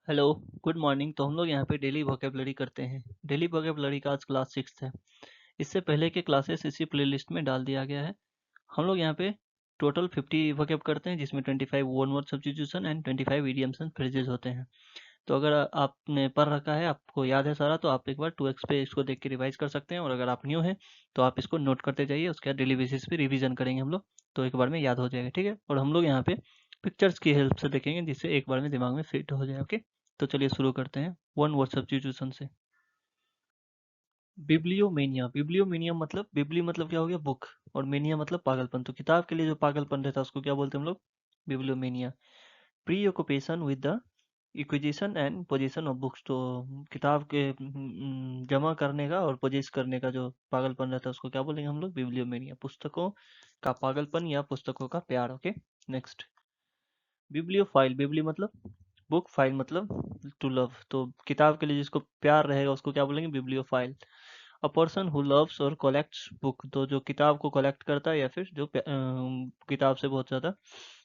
Hello, good morning. तो हम लोग यहाँ पे डेली वोकेबलरी करते हैं। डेली वोकेबलरी का आज क्लास 6 है। इससे पहले के क्लासेस इसी प्लेलिस्ट में डाल दिया गया है। हम लोग यहाँ पे टोटल 50 वोकेब करते हैं, जिसमें 25 one word substitution and 25 idioms and phrases होते हैं। तो अगर आपने पढ़ रखा है, आपको याद है सारा, तो आप एक बार 2x पे इसको देख के रिवाइज कर सकते हैं। और अगर आप न्यू हैं तो आप इसको नोट करते जाइए। उसके बाद डेली बेसिस पे रिवीजन करेंगे हम लोग, तो एक बार में याद हो जाएगा। ठीक है। और हम लोग यहाँ पे पिक्चर्स की हेल्प से देखेंगे, जिससे एक बार में दिमाग में फिट हो जाए। ओके, तो चलिए शुरू करते हैं वन वर्ड सब्स्टिट्यूशन से। बिब्लियोमेनिया, बिब्लियोमेनिया मतलब, बिब्ली मतलब क्या हो गया, बुक, और मेनिया मतलब पागलपन। तो किताब के लिए जो पागलपन रहता है उसको क्या बोलते हैं हम लोग, बिब्लियोमेनिया। Pre occupation with the acquisition and position of books. तो किताब के जमा करने का और पोजेस करने का जो पागलपन रहता है उसको क्या बोलेंगे हम लोग, बिब्लियोमेनिया। पुस्तकों का पागलपन या पुस्तकों का प्यार। Okay, next. बिब्लियोफाइल, बिब्ली मतलब बुक, फाइल मतलब टू लव। तो किताब के लिए जिसको प्यार रहेगा उसको क्या बोलेंगे, bibliophile. A person who loves और कलेक्ट्स बुक। तो जो किताब को कलेक्ट करता है या फिर जो किताब से बहुत ज़्यादा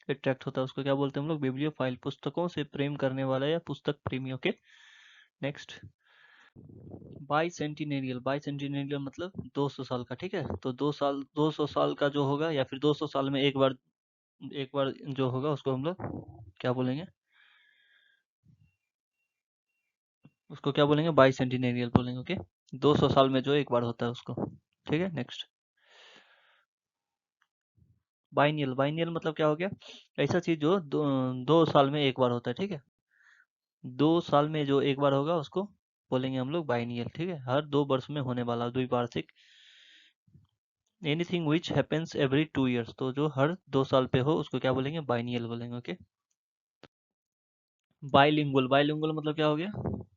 अट्रैक्ट होता है उसको क्या बोलते हैं हम लोग, बिब्लियोफाइल। पुस्तकों से प्रेम करने वाला या पुस्तक प्रेमी। Okay, next. बाई सेंटिनेरियल, बाई सेंटिनेरियल मतलब 200 साल का। ठीक है। तो 200 साल का जो होगा, या फिर 200 साल में एक बार जो होगा उसको हम लोग क्या बोलेंगे, उसको क्या बोलेंगे, बाई सेंटिनेरियल बोलेंगे। ओके, 200 साल में जो एक बार होता है उसको। ठीक है, नेक्स्ट। बाइनियल, बाइनियल मतलब क्या हो गया, ऐसा चीज जो 2 साल में एक बार होता है। ठीक है, 2 साल में जो एक बार होगा उसको बोलेंगे हम लोग बाइनियल। ठीक है, हर 2 वर्ष में होने वाला द्विवार्षिक। Anything which happens every 2 years. तो जो हर 2 साल पे हो उसको क्या बोलेंगे, बाइनियल बोलेंगे। ओके, बाइलिंगुअल, बाइलिंगुअल मतलब क्या हो गया,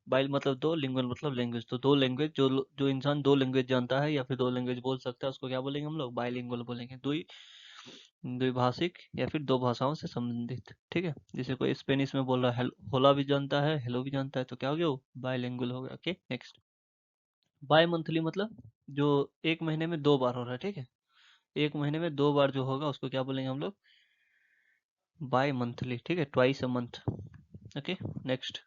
बाइल मतलब दो, लिंगुअल मतलब लैंग्वेज। तो दो लैंग्वेज, जो इंसान दो लैंग्वेज जानता है या फिर दो लैंग्वेज बोल सकता है उसको क्या बोलेंगे हम लोग, बाइलिंगुअल बोलेंगे। द्विभाषिक या फिर दो भाषाओं से संबंधित। ठीक है, जैसे कोई स्पेनिश में बोल रहा है, होला भी जानता है, हेलो भी जानता है, तो क्या हो गया, वो बाइलिंगुअल हो गया। Okay, next. बाई मंथली मतलब जो एक महीने में 2 बार हो रहा है। ठीक है, एक महीने में 2 बार जो होगा उसको क्या बोलेंगे हम लोग, बाई मंथली। ठीक है, twice a month. Okay, next.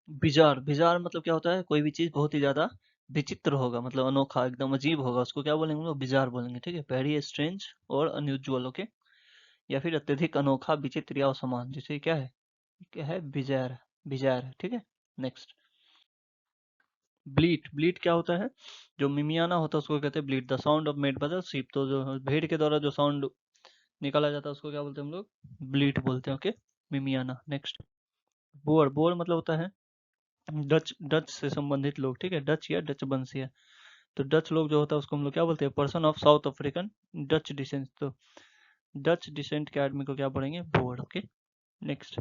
Bizarre, bizarre मतलब क्या होता है, कोई भी चीज बहुत ही ज्यादा विचित्र होगा, मतलब अनोखा, एकदम अजीब होगा, उसको क्या बोलेंगे हम लोग, बिजार बोलेंगे। ठीक है, वेरी स्ट्रेंज और अनयूजुअल। ओके, या फिर अत्यधिक अनोखा, विचित्र या असमान, जैसे क्या है, बिजार, बिजार। ठीक है, नेक्स्ट। ब्लीट, ब्लीट क्या होता है, जो मिमियाना होता है उसको कहते हैं bleat. The sound of made by the sheep. तो जो भेड़ के द्वारा जो साउंड निकाला जाता है उसको क्या बोलते हैं हम लोग, ब्लीट बोलते हैं। ओके, मिमियाना। नेक्स्ट। बोर, बोर मतलब होता है डच, डच से संबंधित लोग। ठीक है, डच या डच वंशीय। तो डच लोग जो होता है उसको हम लोग क्या बोलते हैं, person of South African Dutch descent. तो डच डिसेंट के आदमी को क्या पढ़ेंगे, Boer. Okay, next.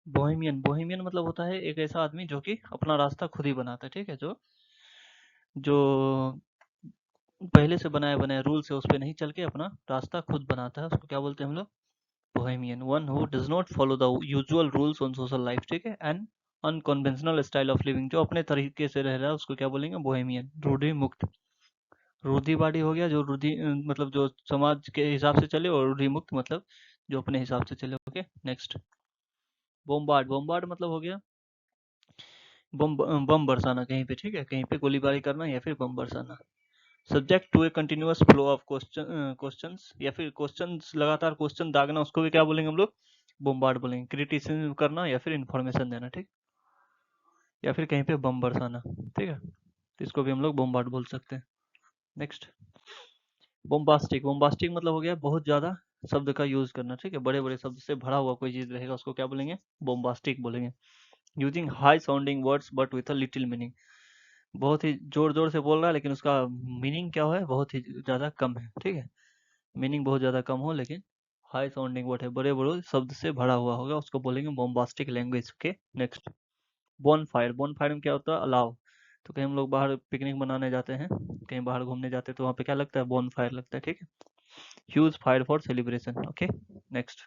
Bohemian, bohemian मतलब होता है एक ऐसा आदमी जो कि अपना रास्ता खुद ही बनाता है। ठीक है, जो जो पहले से बनाए बनाए रूल से उस पर नहीं चल के अपना रास्ता खुद बनाता है, उसको क्या बोलते हैं हम लोग, Bohemian. One who does not follow the usual rules on social life. ठीक है, and unconventional style of living, जो अपने तरीके से रह रहा है उसको क्या बोलेंगे, बोहेमियन। रूढ़ि मुक्त, रूढ़िवादी हो गया जो मतलब जो समाज के हिसाब से चले, और रूढ़ि मुक्त मतलब जो अपने हिसाब से चले। Okay, next. बोम्बार्ड, बोम्बार्ड मतलब हो गया बम, बम बरसाना कहीं पे। ठीक है, कहीं पे गोलीबारी करना या फिर बम बरसाना। Subject to a continuous flow of questions, या फिर क्वेश्चंस, लगातार क्वेश्चन दागना, उसको भी क्या बोलेंगे हम लोग, बोम्बार्ड बोलेंगे। क्रिटिसिज्म करना या फिर इन्फॉर्मेशन देना। ठीक, या फिर कहीं पे बम बरसाना। ठीक है, तो इसको भी हम लोग बोम्बार्ड बोल सकते हैं। नेक्स्ट। बोम्बास्टिक, बोम्बास्टिक मतलब हो गया बहुत ज्यादा शब्द का यूज करना। ठीक है, बड़े बड़े शब्द से भरा हुआ कोई चीज रहेगा उसको क्या बोलेंगे, बोम्बास्टिक बोलेंगे। Using high sounding words but with a little meaning, बहुत ही जोर जोर से बोल रहा है लेकिन उसका मीनिंग क्या है, बहुत ही ज्यादा कम है। ठीक है, मीनिंग बहुत ज्यादा कम हो लेकिन हाई साउंडिंग वर्ड है, बड़े बड़े शब्द से भरा हुआ होगा, उसको बोलेंगे बोम्बास्टिक लैंग्वेज के। नेक्स्ट। बॉन फायर, बॉन फायर में क्या होता है, अलाव। तो कहीं हम लोग बाहर पिकनिक मनाने जाते हैं, कहीं बाहर घूमने जाते हैं, तो वहाँ पे क्या लगता है, बॉन फायर लगता है। ठीक है, huge fire for celebration. Okay, next.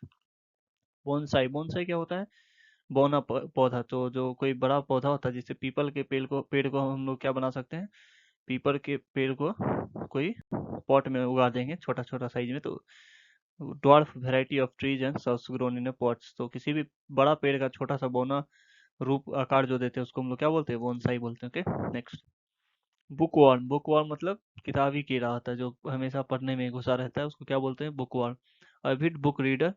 Bonsai, bonsai क्या होता है, बौना पौधा। तो जो कोई बड़ा पौधा होता है, जैसे पीपल के पेड़ को हम लोग क्या बना सकते हैं, पीपल के पेड़ को कोई पॉट में उगा देंगे छोटा छोटा साइज में, तो dwarf variety of trees and serves grown in pots. तो किसी भी बड़ा पेड़ का छोटा सा बौना रूप आकार जो देते हैं उसको हम लोग क्या बोलते हैं, बोनसाई बोलते हैं। Okay next. बुकवर्म, बुकवर्म मतलब किताबी कीड़ा होता है जो हमेशा पढ़ने में घुसा रहता है, उसको क्या बोलते हैं, बुकवर्म। अविड बुक रीडर,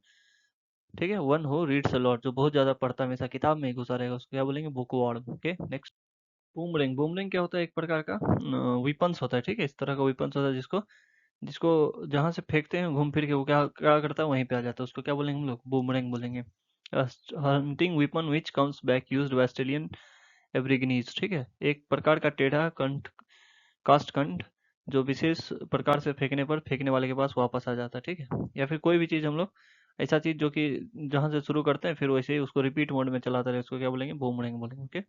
ठीक है, one who reads a lot, जो बहुत ज्यादा पढ़ता है हमेशा किताब में ही घुसा रहेगा, उसको क्या बोलेंगे, bookworm. Okay next. Boomerang, boomerang क्या होता है, एक प्रकार का विपन्स होता है, ठीक है, इस तरह का विपन्स होता है जिसको जिसको जहां से फेंकते हैं घूम फिर के वो क्या क्या करता है, वहीं पे आ जाता है, उसको क्या बोलेंगे हम लोग, बूमरिंग बोलेंगे। Hunting weapon which comes back used by Australian aborigines, ठीक है, एक प्रकार का टेढ़ा कंठ, कास्ट कंठ, जो विशेष प्रकार से फेंकने पर फेंकने वाले के पास वापस आ जाता है, ठीक है। या फिर कोई भी चीज हम लोग, ऐसा चीज जो कि जहां से शुरू करते हैं फिर वैसे ही उसको रिपीट मोड में चलाते रहे, उसको क्या बोलेंगे, बूमरिंग बोलेंगे। Okay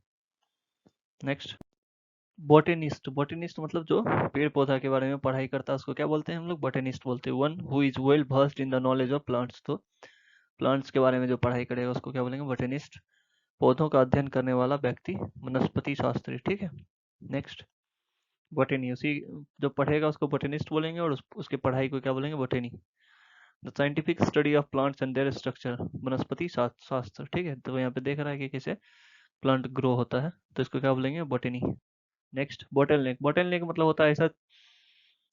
next. बोटेनिस्ट, बोटेनिस्ट मतलब जो पेड़ पौधा के बारे में पढ़ाई करता है उसको क्या बोलते हैं हम लोग, बोटेनिस्ट बोलते हैं। One who is well versed in the knowledge of plants, तो प्लांट्स के बारे में जो पढ़ाई करेगा उसको क्या बोलेंगे, बोटेनिस्ट। पौधों का अध्ययन करने वाला व्यक्ति वनस्पति शास्त्री, ठीक है। नेक्स्ट। बोटेनी, उसी जो पढ़ेगा उसको बोटेनिस्ट बोलेंगे, और उसके पढ़ाई को क्या बोलेंगे, बोटेनी। The scientific study of plants and there structure, वनस्पति शास्त्र, ठीक है। तो यहाँ पे देख रहा है कि कैसे प्लांट ग्रो होता है, तो इसको क्या बोलेंगे, बोटेनी। नेक्स्ट। बोटल नेक, बोटल नेक मतलब होता है ऐसा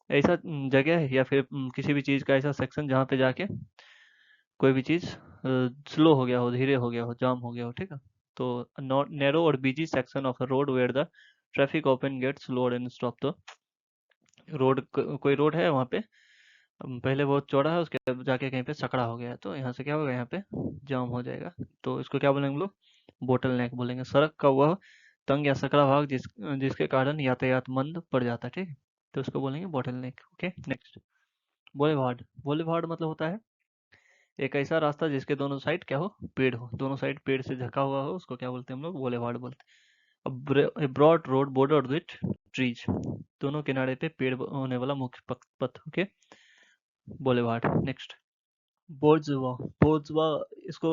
ऐसा जगह या फिर किसी भी चीज का ऐसा सेक्शन जहाँ पे जाके कोई भी चीज स्लो हो गया हो, धीरे हो गया हो, जाम हो गया हो, ठीक है। तो नॉट नैरो और busy section of a road where the traffic open gets slowed and stop. तो रोड, कोई रोड है वहाँ पे, पहले बहुत चौड़ा है, उसके बाद जाके कहीं पे सकड़ा हो गया है, तो यहाँ से क्या होगा, यहाँ पे जाम हो जाएगा, तो इसको क्या बोलेंगे हम लोग, बोटल नेक बोलेंगे। सड़क का वह तंग या सकड़ा भाग जिसके कारण यातायात मंद पड़ जाता है, ठीक है, तो उसको बोलेंगे bottleneck. Okay next. Boulevard, boulevard मतलब होता है एक ऐसा रास्ता जिसके दोनों साइड क्या हो, पेड़ हो, दोनों साइड पेड़ से ढका हुआ हो, उसको क्या बोलते हैं हम लोग, बोलेवार्ड बोलते हैं। Broad road border with trees, दोनों किनारे पे पेड़ होने वाला मुख्य पथ। Okay boulevard. Next. Bourgeois, bourgeois, इसको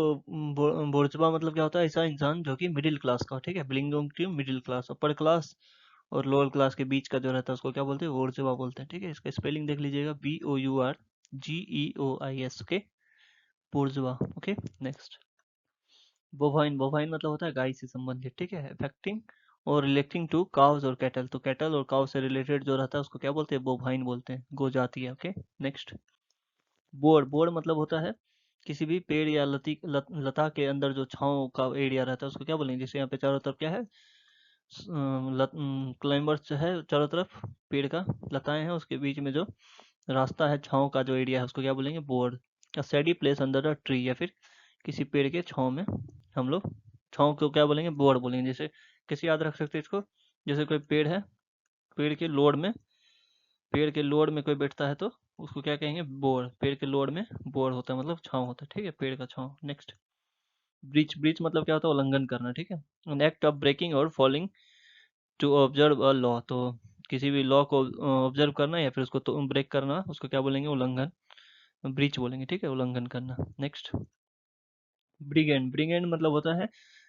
बोर्जवा मतलब क्या होता है, ऐसा इंसान जो कि मिडिल क्लास का हो, ठीक है, belonging to middle class, upper class और लोअर क्लास के बीच का जो रहता है उसको क्या बोलते हैं, बोर्जवा बोलते हैं, ठीक है। इसका स्पेलिंग देख लीजिएगा, BOURGEOIS। Okay bourgeois. Okay next. Bovine, bovine मतलब होता है गाय से संबंधित, ठीक है, अफेक्टिंग और रिलेटिंग टू काव्स और कैटल, तो कैटल और काव से रिलेटेड जो रहता है उसको क्या बोलते हैं, बोवाइन बोलते हैं, गो जाती है। Okay next. बोर्ड, बोर्ड मतलब होता है किसी भी पेड़ या लता के अंदर जो छांव का एरिया रहता है उसको क्या बोलेंगे, जैसे यहाँ पे चारों तरफ क्या है, क्लाइंबर्स है चारों तरफ, पेड़ का लताएं हैं, उसके बीच में जो रास्ता है, छांव का जो एरिया है उसको क्या बोलेंगे, board. A shady place under a tree, या फिर किसी पेड़ के छांव में हम लोग छांव को क्या बोलेंगे, बोर्ड बोलेंगे। जैसे कैसे याद रख सकते हैं इसको, जैसे कोई पेड़ है, पेड़ के लोड में पेड़ के लोड में कोई बैठता है तो उसको क्या कहेंगे, बोर्ड। पेड़ के लोड में बोर्ड होता है, मतलब छांव होता है, ठीक है, पेड़ का छांव। नेक्स्ट। ब्रीच, ब्रीच मतलब क्या होता है, उल्लंघन करना, ठीक है, एन एक्ट ऑफ ब्रेकिंग और falling to observe a law, तो किसी भी लॉ को ऑब्जर्व करना या फिर उसको तो ब्रेक करना, उसको क्या बोलेंगे, उल्लंघन, ब्रीच बोलेंगे, ठीक है, उल्लंघन करना। नेक्स्ट। ब्रिगेंड, ब्रिगेंड मतलब होता है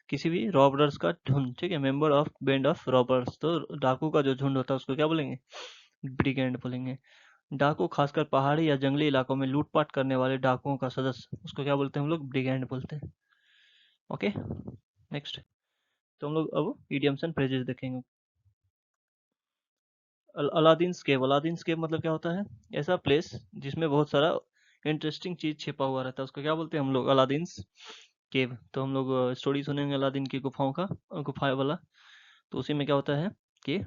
किसी भी रॉबर्स का झुंड, ठीक है, member of band of robbers, तो डाकू का जो झुंड होता है उसको क्या बोलेंगे, ब्रिगेंड बोलेंगे। डाकू खासकर पहाड़ी या जंगली इलाकों में लूटपाट करने वाले डाकुओं का सदस्य, उसको क्या बोलते हैं हम लोग, ब्रिगेंड बोलते हैं। Okay next. तो हम लोग अब इडियम्स एंड फ्रेजेस देखेंगे। अलादीन केव, अलादीन केव मतलब क्या होता है, ऐसा प्लेस जिसमें बहुत सारा इंटरेस्टिंग चीज छिपा हुआ रहता है, उसको क्या बोलते हैं हम लोग, अलादीन केव। तो हम लोग स्टोरी सुनेंगे अलादीन की गुफाओं का, गुफा वाला, तो उसी में क्या होता है कि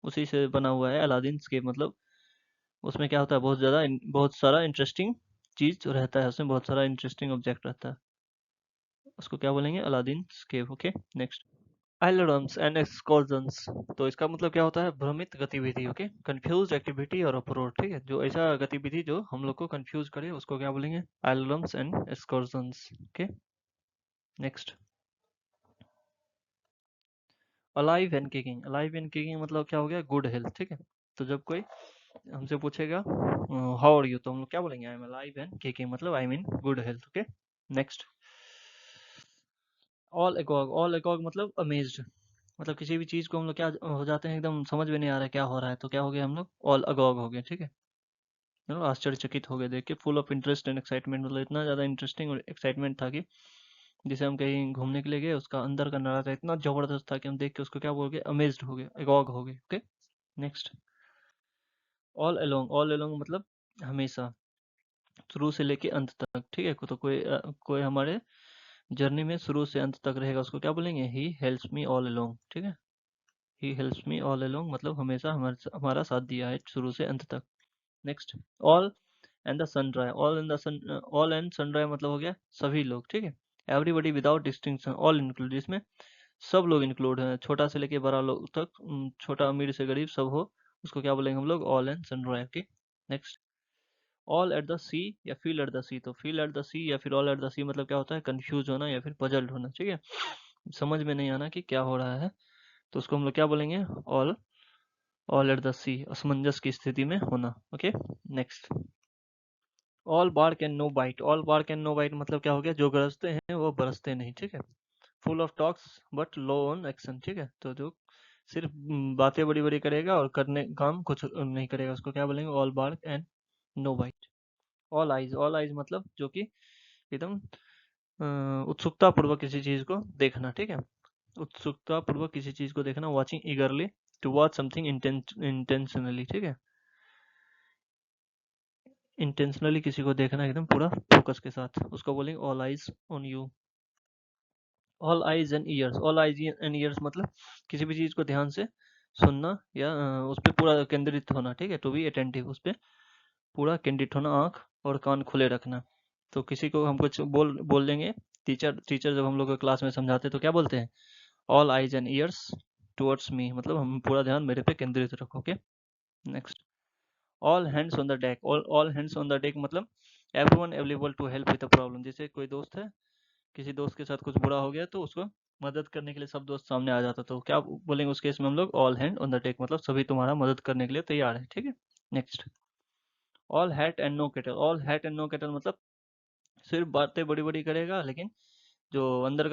उसी से बना हुआ है अलादीन केव, मतलब उसमें क्या होता है, बहुत सारा इंटरेस्टिंग चीज रहता है, उसमें बहुत सारा इंटरेस्टिंग ऑब्जेक्ट रहता है, उसको क्या बोलेंगे, Aladdin cave. Okay next. Alarums and excursions, तो इसका मतलब क्या होता है, भ्रमित गतिविधि, ओके, कंफ्यूज एक्टिविटी और अप्रोच, ठीक है, जो ऐसा गतिविधि जो हम लोग को कंफ्यूज करे उसको क्या बोलेंगे, alarums and excursions. Okay next. Alive and kicking, alive and kicking मतलब क्या हो गया, गुड हेल्थ, ठीक है। तो जब कोई हमसे पूछेगा हाउ आर यू, तो हम लोग क्या बोलेंगे, I am alive and kicking, मतलब I mean good health. Okay next. All agog, all agog मतलब अमेज्ड, मतलब किसी भी चीज को हम लोग क्या हो जाते हैं, एकदम समझ में नहीं आ रहा है क्या हो रहा है, तो क्या हो गया हम लोग, ऑल अगॉग हो गए, ठीक है। आश्चर्यचकित हो गए देख के, full of interest and excitement, मतलब इतना ज़्यादा इंटरेस्टिंग और एक्साइटमेंट था कि जिसे हम कहीं घूमने के लिए गए, उसका अंदर का नज़ारा इतना ज़बरदस्त था कि हम देख के उसको क्या बोल गए, अमेज्ड हो गए, एगॉग हो गए। Okay, next. ऑल अलोंग मतलब हमेशा, शुरू से लेके अंत तक, ठीक है। तो कोई हमारे जर्नी में शुरू से अंत तक रहेगा, उसको क्या बोलेंगे, he helps me all along, ठीक है। He helps me all along मतलब हमेशा हमारा साथ दिया है शुरू से अंत तक। Next, all and the sundry, all and sundry मतलब हो गया सभी लोग, ठीक है। Everybody without distinction, all include, जिसमें सब लोग इंक्लूड हैं, छोटा से लेके बड़ा लोग तक, छोटा अमीर से गरीब सब हो, उसको क्या बोलेंगे हम लोग, all and sundry. Okay, next. All at the sea या फील एट द सी, तो फील एट द सी या फिर ऑल एट द सी मतलब क्या होता है, कंफ्यूज होना या फिर पजल्ड होना, ठीक है, समझ में नहीं आना कि क्या हो रहा है, तो उसको हम लोग क्या बोलेंगे, all all at the sea, असमंजस की स्थिति में होना। Okay, next. All bark and no bite, all bark and no bite मतलब क्या हो गया, जो गरजते हैं वो बरसते नहीं, ठीक है। Full of talks but low on action, ठीक है, तो जो सिर्फ बातें बड़ी बड़ी करेगा और करने काम कुछ नहीं करेगा, उसको क्या बोलेंगे, all bark and no bite. All eyes मतलब जो कि एकदम उत्सुकता पूर्वक किसी चीज को देखना, ठीक है, उत्सुकता पूर्वक किसी चीज को देखना, watching eagerly to watch something intentionally, ठीक है, इंटेंशनली किसी को देखना एकदम पूरा फोकस के साथ, उसको बोलेंगे all eyes on you. All eyes and years, all eyes and years मतलब किसी भी चीज को ध्यान से सुनना या उस पर पूरा केंद्रित होना, ठीक है, टू बी अटेंटिव, उस पर पूरा केंद्रित होना, आंख और कान खुले रखना। तो किसी को हम कुछ बोल देंगे, टीचर टीचर जब हम लोग को क्लास में समझाते हैं तो क्या बोलते हैं, all eyes and ears towards me, मतलब हम पूरा ध्यान मेरे पे केंद्रित रखो। Okay, next. All hands on the deck, all hands on the deck मतलब everyone available to help with the problem, जैसे कोई दोस्त है, किसी दोस्त के साथ कुछ बुरा हो गया तो उसको मदद करने के लिए सब दोस्त सामने आ जाता, तो क्या बोलेंगे उस केस में हम लोग, all hand on the deck मतलब सभी तुम्हारा मदद करने के लिए तैयार है, ठीक है। Next. All hat and no cattle, all hat and no cattle मतलब सिर्फ बातें बड़ी बड़ी करेगा लेकिन जो अंदर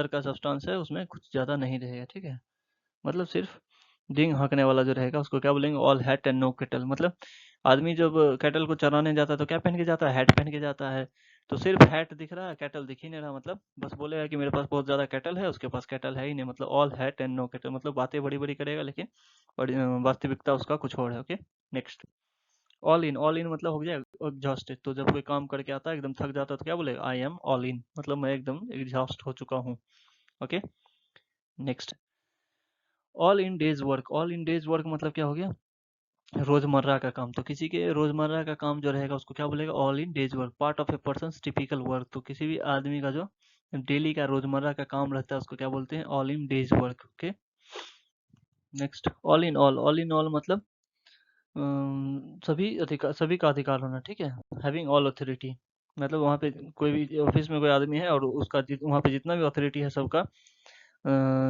का सब्सटेंस है उसमें कुछ ज्यादा नहीं रहेगा, ठीक है, मतलब सिर्फ डिंग हाँकने वाला जो रहेगा उसको क्या बोलेंगे, all hat and no cattle. मतलब आदमी जब कैटल को चराने जाता है तो क्या पहन के जाता है, हैट पहन के जाता है, तो सिर्फ हैट दिख रहा है, कैटल दिख ही नहीं रहा, मतलब बस बोलेगा कि मेरे पास बहुत ज्यादा कैटल है, उसके पास कैटल है ही नहीं, मतलब all hat and no cattle मतलब बातें बड़ी बड़ी करेगा लेकिन वास्तविकता उसका कुछ और है। Okay, next. ऑल इन मतलब हो गया एग्जॉस्टेड, तो जब कोई काम करके आता है एकदम थक जाता है तो क्या बोलेगा, आई एम ऑल इन, मतलब मैं एकदम एग्जॉस्ट हो चुका हूँ। Okay, next. All in days work मतलब क्या हो गया, रोजमर्रा का काम, तो किसी के रोजमर्रा का काम जो रहेगा उसको क्या बोलेगा, all in days work, part of a person typical work, तो किसी भी आदमी का जो डेली का रोजमर्रा का काम रहता है उसको क्या बोलते हैं, all in days work. Okay, next. All in all मतलब सभी का अधिकार होना, ठीक है, हैविंग ऑल अथॉरिटी, मतलब वहाँ पे कोई भी ऑफिस में कोई आदमी है और उसका वहाँ पे जितना भी अथॉरिटी है सबका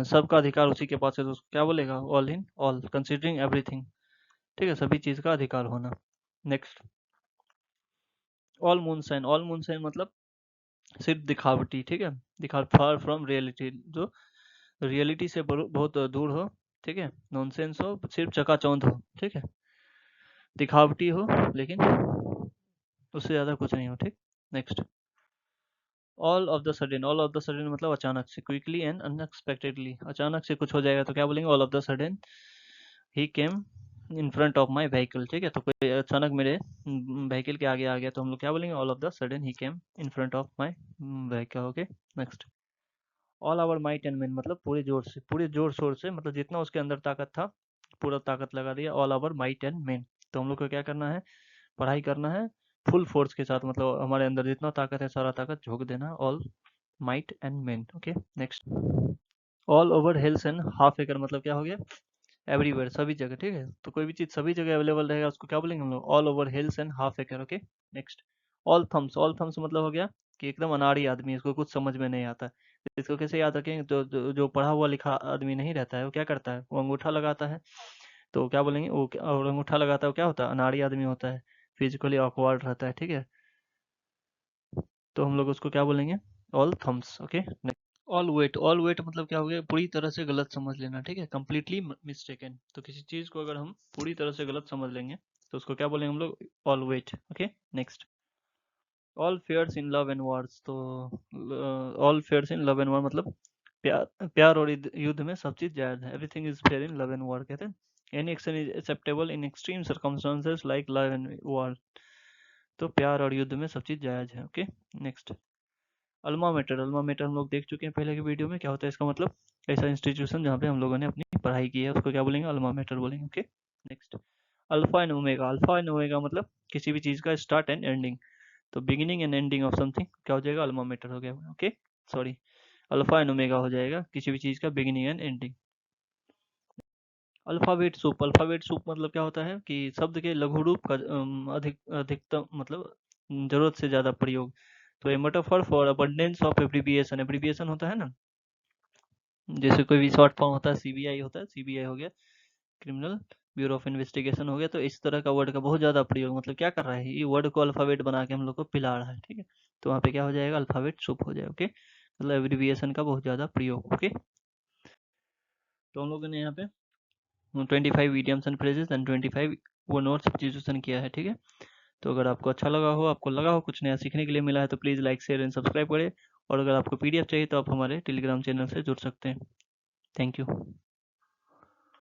सबका अधिकार उसी के पास है, तो उसको क्या बोलेगा, all in all considering everything, ठीक है, सभी चीज का अधिकार होना। नेक्स्ट। ऑल मूनशाइन मतलब सिर्फ दिखावटी, ठीक है, फार फ्रॉम रियलिटी, जो रियलिटी से बहुत दूर हो, ठीक है, नॉनसेंस हो, सिर्फ चकाचौंध हो, ठीक है, दिखावटी हो लेकिन उससे ज्यादा कुछ नहीं हो, ठीक। Next. All of the sudden मतलब अचानक से, क्विकली एंड अनएक्सपेक्टेडली, अचानक से कुछ हो जाएगा तो क्या बोलेंगे, all of the sudden he came in front of my vehicle, ठीक है, तो कोई अचानक मेरे व्हीकल के आगे आ गया तो हम लोग क्या बोलेंगे, all of the sudden he came in front of my vehicle. Okay, next. All our might and main मतलब पूरे जोर शोर से, मतलब जितना उसके अंदर ताकत था पूरा ताकत लगा दिया, all our might and main, तो हम लोग को क्या करना है, पढ़ाई करना है फुल फोर्स के साथ, मतलब हमारे अंदर जितना ताकत है सारा ताकत झोंक देना, all might and main. Okay, next. All over hills and half acre मतलब क्या हो गया, एवरीवेयर सभी जगह, ठीक है, तो कोई भी चीज सभी जगह अवेलेबल रहेगा उसको क्या बोलेंगे हम लोग, all over hills and half acre. Okay, next. All thumbs मतलब हो गया कि एकदम अनाड़ी आदमी, इसको कुछ समझ में नहीं आता है, इसको कैसे याद रखेंगे, तो जो पढ़ा हुआ लिखा आदमी नहीं रहता है वो क्या करता है, वो अंगूठा लगाता है, तो क्या बोलेंगे वो और अंगूठा लगाता है वो क्या होता है, अनाड़ी आदमी होता है, फिजिकली ऑकवर्ड रहता है, ठीक है, तो हम लोग उसको क्या बोलेंगे, all thumbs. Okay, all wet मतलब क्या हो गया, पूरी तरह से गलत समझ लेना, ठीक है, कंप्लीटली मिस्टेकन, तो किसी चीज को अगर हम पूरी तरह से गलत समझ लेंगे तो उसको क्या बोलेंगे हम लोग, always. Okay next, all fairs in love and wars. तो all fairs in love and war मतलब प्यार प्यार और युद्ध में सब चीज जायज है। Everything is fair in love and war कहते हैं। Any action is acceptable in extreme circumstances like love and war. तो प्यार और युद्ध में सब चीज जायज है। Okay next, alma mater. Alma mater हम लोग देख चुके हैं पहले की वीडियो में, क्या होता है इसका मतलब, ऐसा इंस्टीट्यूशन जहाँ पे हम लोगों ने अपनी पढ़ाई की है उसको क्या बोलेंगे, अल्मा मेटर बोलेंगे। Okay next, alpha and omega. Alpha and omega मतलब किसी भी चीज का स्टार्ट एंड एंडिंग। तो beginning and ending of something क्या हो जाएगा, अल्मा मेटर हो गया। Okay sorry, alpha and omega हो जाएगा किसी भी चीज का beginning and ending. Alphabet soup. Alphabet soup मतलब क्या होता है कि शब्द के लघु रूप का अधिकतम मतलब जरूरत से ज्यादा प्रयोग। तो ये metaphor for abundance of abbreviation. Abbreviation होता है ना, जैसे कोई भी शॉर्ट फॉर्म होता है, सीबीआई होता है, सीबीआई हो गया, क्रिमिनल ब्यूरो ऑफ इन्वेस्टिगेशन हो गया। तो इस तरह का वर्ड का बहुत ज्यादा प्रयोग, मतलब क्या कर रहा है, ये वर्ड को अल्फाबेट बना के हम लोग को पिला रहा है। ठीक है, तो वहाँ पे क्या हो जाएगा, अल्फाबेट सूप हो जाएगा। ओके, मतलब एब्रिविएशन का बहुत ज्यादा प्रयोग। ओके, तो हम लोगों ने यहाँ पे 25 idioms एंड फ्रेजेस एंड 25 वो नोट्स सब्स्टिट्यूशन किया है। ठीक है, तो अगर आपको अच्छा लगा हो, आपको लगा हो कुछ नया सीखने के लिए मिला है, तो please like share and subscribe करें। और अगर आपको पीडीएफ चाहिए तो आप हमारे टेलीग्राम चैनल से जुड़ सकते हैं। Thank you.